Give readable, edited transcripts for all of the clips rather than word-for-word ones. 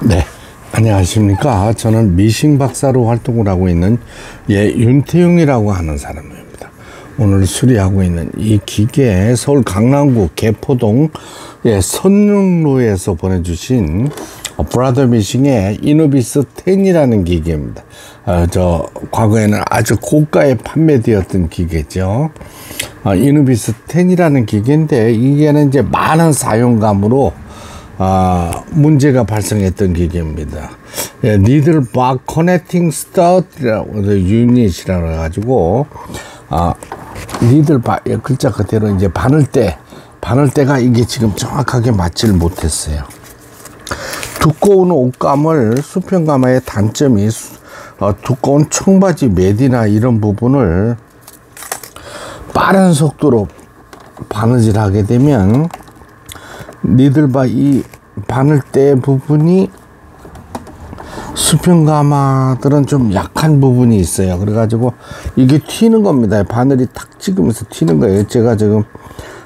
네, 안녕하십니까. 저는 미싱 박사로 활동을 하고 있는 윤태용이라고 하는 사람입니다. 오늘 수리하고 있는 이 기계, 서울 강남구 개포동 선릉로에서 보내주신 브라더 미싱의 이노비스 10이라는 기계입니다. 과거에는 아주 고가에 판매되었던 기계죠. 이노비스 10이라는 기계인데, 이게는 이제 많은 사용감으로 문제가 발생했던 기계입니다. 니들 바 커넥팅 스타트라고 유닛이라고 해가지고 니들 바 글자 그대로 이제 바늘대가 이게 지금 정확하게 맞지를 못했어요. 두꺼운 옷감을 수평가마의 단점이 두꺼운 청바지 매디나 이런 부분을 빠른 속도로 바느질하게 되면 니들바 이 바늘대 부분이 수평가마들은 좀 약한 부분이 있어요. 그래가지고 이게 튀는 겁니다. 바늘이 탁 찍으면서 튀는 거예요. 제가 지금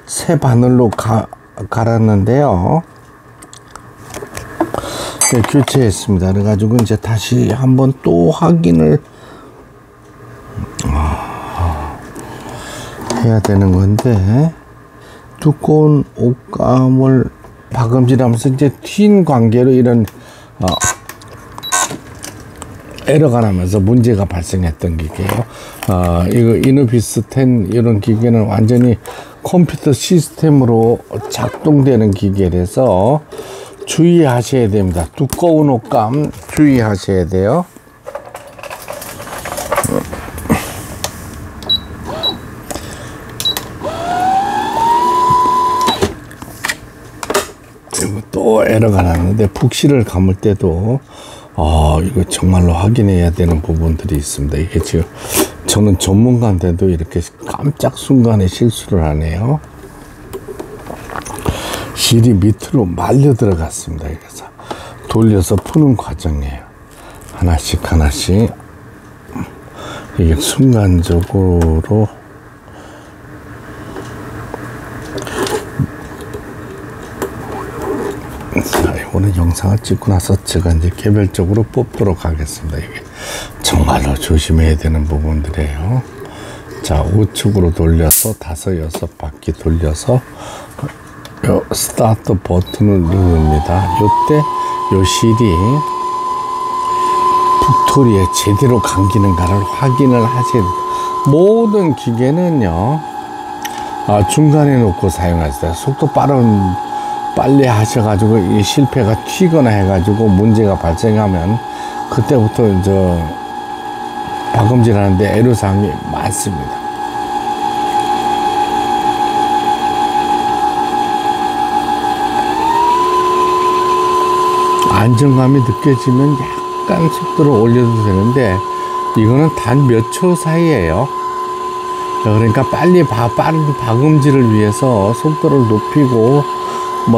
새 바늘로 갈았는데요. 네, 교체했습니다. 그래가지고 이제 다시 한번 또 확인을 해야 되는 건데, 두꺼운 옷감을 박음질하면서 이제 튄 관계로 이런 에러가 나면서 문제가 발생했던 기계예요. 이거 이노비스 10 이런 기계는 완전히 컴퓨터 시스템으로 작동되는 기계라서 주의하셔야 됩니다. 두꺼운 옷감 주의하셔야 돼요. 또 에러가 났는데, 푹실을 감을 때도 이거 정말로 확인해야 되는 부분들이 있습니다. 이게 지금 저는 전문가인데도 이렇게 깜짝 순간에 실수를 하네요. 실이 밑으로 말려 들어갔습니다. 그래서 돌려서 푸는 과정이에요. 하나씩 이게 순간적으로 오늘 영상을 찍고 나서 제가 이제 개별적으로 뽑도록 하겠습니다. 이게 정말로 조심해야 되는 부분들이에요. 자, 우측으로 돌려서 5, 6바퀴 돌려서 요 스타트 버튼을 누릅니다. 요때 요 실이 북토리에 제대로 감기는가를 확인을 하셔야 됩니다. 모든 기계는요, 중간에 놓고 사용하세요. 속도 빨리 하셔가지고 이 실패가 튀거나 해가지고 문제가 발생하면 그때부터 박음질 하는데 애로사항이 많습니다. 안정감이 느껴지면 약간 속도를 올려도 되는데, 이거는 단 몇 초 사이에요. 그러니까 빠른 박음질을 위해서 속도를 높이고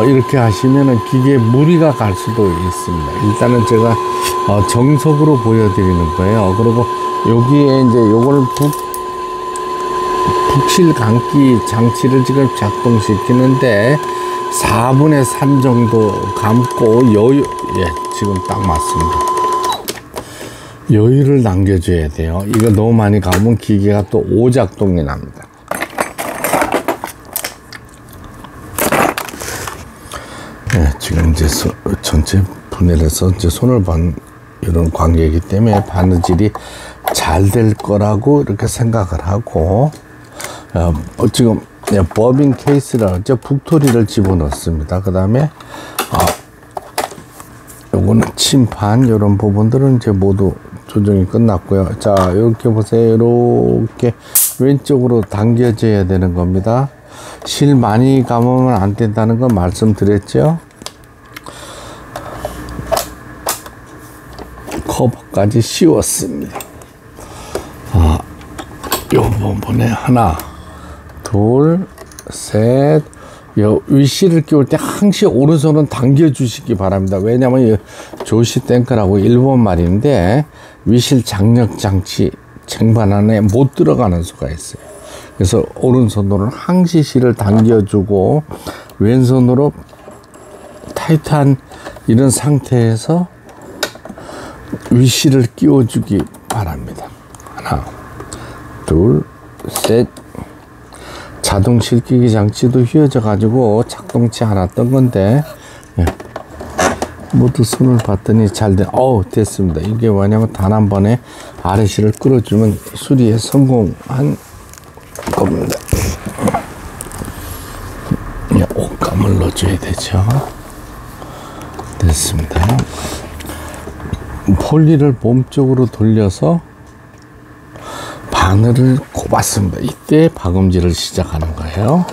이렇게 하시면은 기계에 무리가 갈 수도 있습니다. 일단은 제가 정석으로 보여드리는 거예요. 그리고 여기에 이제 요걸 북실 감기 장치를 지금 작동시키는데 4분의 3 정도 감고 지금 딱 맞습니다. 여유를 남겨줘야 돼요. 이거 너무 많이 감으면 기계가 또 오작동이 납니다. 네, 지금 이제 전체 분해해서 이제 손을 이런 관계이기 때문에 바느질이 잘 될 거라고 이렇게 생각을 하고, 지금 버빙 케이스라고 이제 북토리를 집어넣습니다. 그 다음에 요거는 침판 이런 부분들은 이제 모두 조정이 끝났고요. 자, 이렇게 보세요. 이렇게 왼쪽으로 당겨져야 되는 겁니다. 실 많이 감으면 안 된다는 거 말씀드렸죠. 커버까지 씌웠습니다. 요 부분에 하나, 둘, 셋. 요 위실을 끼울 때 항시 오른손은 당겨 주시기 바랍니다. 왜냐면 이 조시 탱크라고 일본 말인데, 위실 장력 장치 쟁반 안에 못 들어가는 수가 있어요. 그래서 오른손으로는 항시 실을 당겨주고, 왼손으로 타이트한 이런 상태에서 위시를 끼워주기 바랍니다. 하나, 둘, 셋. 자동 실기기 장치도 휘어져 가지고 작동치 않았던 건데, 예. 모두 손을 봤더니 잘 됐습니다. 이게 뭐냐면 단 한 번에 아래실을 끌어주면 수리에 성공한 겁니다. 옷감을 넣어줘야 되죠. 됐습니다. 폴리를 몸쪽으로 돌려서 바늘을 꼽았습니다. 이때 박음질을 시작하는 거예요.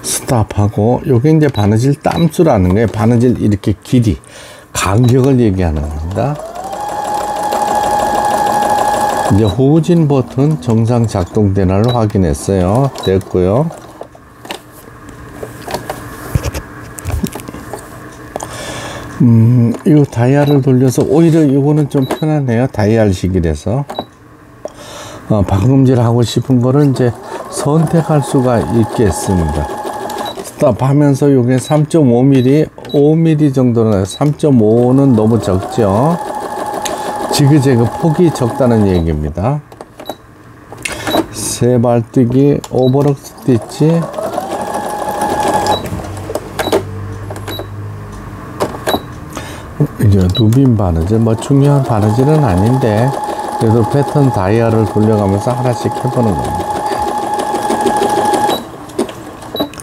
스탑하고, 요게 이제 바느질 땀수라는 거예요. 바느질 이렇게 길이, 간격을 얘기하는 겁니다. 이제 후진 버튼 정상 작동되나를 확인했어요. 됐고요. 이 다이얼을 돌려서 오히려 이거는 좀 편하네요. 다이얼식이라서 박음질 하고 싶은 거를 이제 선택할 수가 있겠습니다. 스탑하면서 요게 3.5mm, 5mm 정도는, 3.5는 너무 적죠. 지그재그 폭이 적다는 얘기입니다. 세 발뜨기, 오버럭 스티치, 이제 누빔 바느질, 뭐 중요한 바느질은 아닌데 그래도 패턴 다이얼을 돌려가면서 하나씩 해보는 겁니다.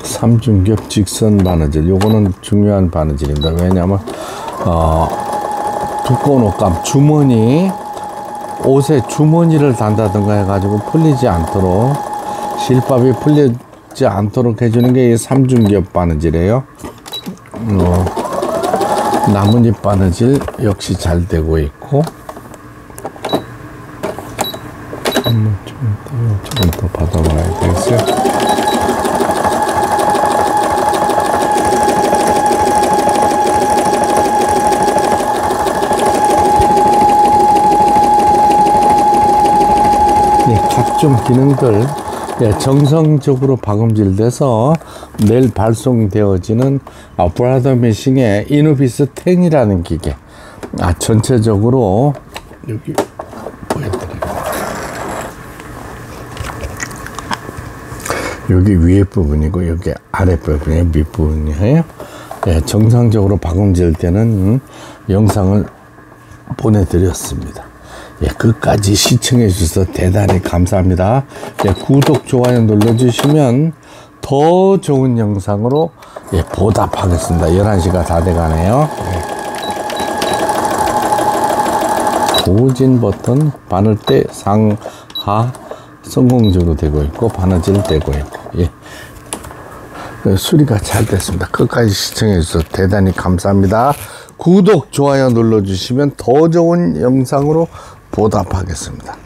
삼중겹 직선 바느질, 요거는 중요한 바느질입니다. 왜냐하면 두꺼운 옷감, 주머니, 옷에 주머니를 단다든가 해가지고 풀리지 않도록, 실밥이 풀리지 않도록 해주는 게 이 삼중겹 바느질이에요. 나뭇잎 바느질 역시 잘 되고 있고, 조금 더 받아봐야 되겠어요. 각종 기능들 정성적으로 박음질돼서 내일 발송되어지는 브라더 미싱의 이노비스 10이라는 기계, 전체적으로 여기 보여드릴게요. 여기 위에 부분이고 여기 아래 부분이 밑부분이에요. 정상적으로 박음질되는 영상을 보내드렸습니다. 끝까지 시청해 주셔서 대단히 감사합니다. 구독, 좋아요 눌러주시면 더 좋은 영상으로 보답하겠습니다. 11시가 다 돼가네요. 후진 버튼, 바늘대 상하 성공적으로 되고 있고, 바느질 되고 있고, 수리가 잘 됐습니다. 끝까지 시청해 주셔서 대단히 감사합니다. 구독, 좋아요 눌러주시면 더 좋은 영상으로 보답하겠습니다.